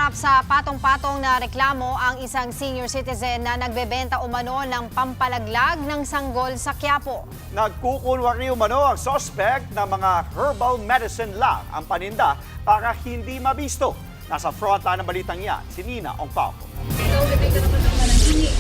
Naharap sa patong-patong na reklamo ang isang senior citizen na nagbebenta umano ng pampalaglag ng sanggol sa Quiapo. Nagkukunwari umano ang suspect na mga herbal medicine lang ang paninda para hindi mabisto. Nasa frontline ng balitang yan, si Nina Ongpauco. Ikaw, may karapatan ka ng hingi.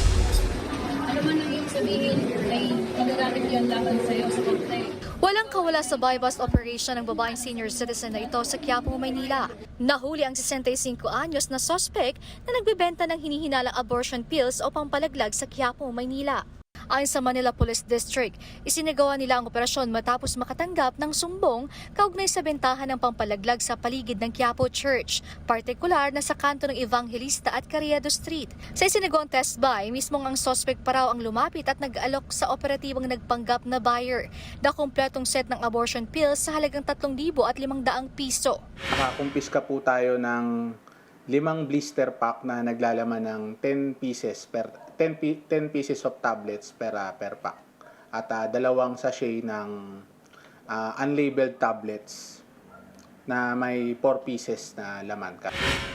Ano man ang iyong sabihin, may magagamit yan laban sa'yo sa pagtay. Walang kawala sa buy-bust operation ng babaeng senior citizen na ito sa Quiapo, Maynila. Nahuli ang 65 anyos na suspect na nagbebenta ng hinihinalang abortion pills o pampalaglag sa Quiapo, Maynila. Ayon sa Manila Police District, isinagawa nila ang operasyon matapos makatanggap ng sumbong kaugnay sa bentahan ng pampalaglag sa paligid ng Quiapo Church, partikular na sa kanto ng Evangelista at Carriedo Street. Sa isinagawang test buy, mismong ang suspect pa raw ang lumapit at nag-alok sa operatibong nagpanggap na buyer na kumpletong set ng abortion pills sa halagang 3,500 piso. Nakakumpiska po tayo ng 5 blister pack na naglalaman ng 10 pieces of tablets per pack at 2 sachet ng unlabeled tablets na may 4 pieces na laman.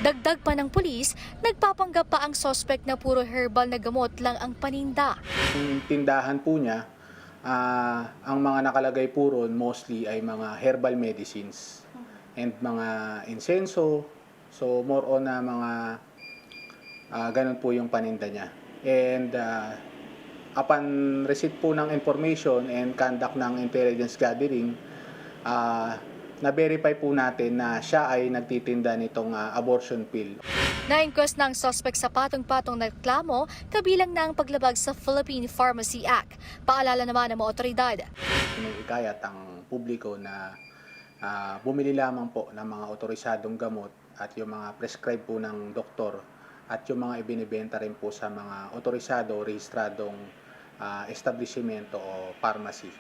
Dagdag pa ng pulis, nagpapanggap pa ang suspect na puro herbal na gamot lang ang paninda. Yung tindahan po niya, ang mga nakalagay po ron mostly ay mga herbal medicines and mga insenso. So more on na mga ganun po yung paninda niya. And upon receipt po ng information and conduct ng intelligence gathering, na-verify po natin na siya ay nagtitinda nitong abortion pill. Na-inquest ng suspect sa patong-patong na reklamo, kabilang na ang paglabag sa Philippine Pharmacy Act. Paalala naman ng mga otoridad. Iniikayat ang publiko na bumili lamang po ng mga otorisadong gamot at yung mga prescribe po ng doktor at yung mga ibinibenta rin po sa mga otorisado, rehistradong establishmento o pharmacy.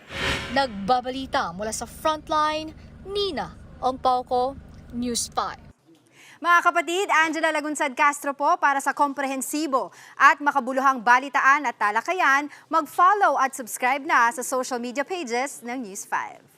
Nagbabalita mula sa Frontline, Nina Ongpauco, News 5. Mga kapatid, Angela Lagunsad Castro po para sa komprehensibo at makabuluhang balitaan at talakayan. Mag-follow at subscribe na sa social media pages ng News 5.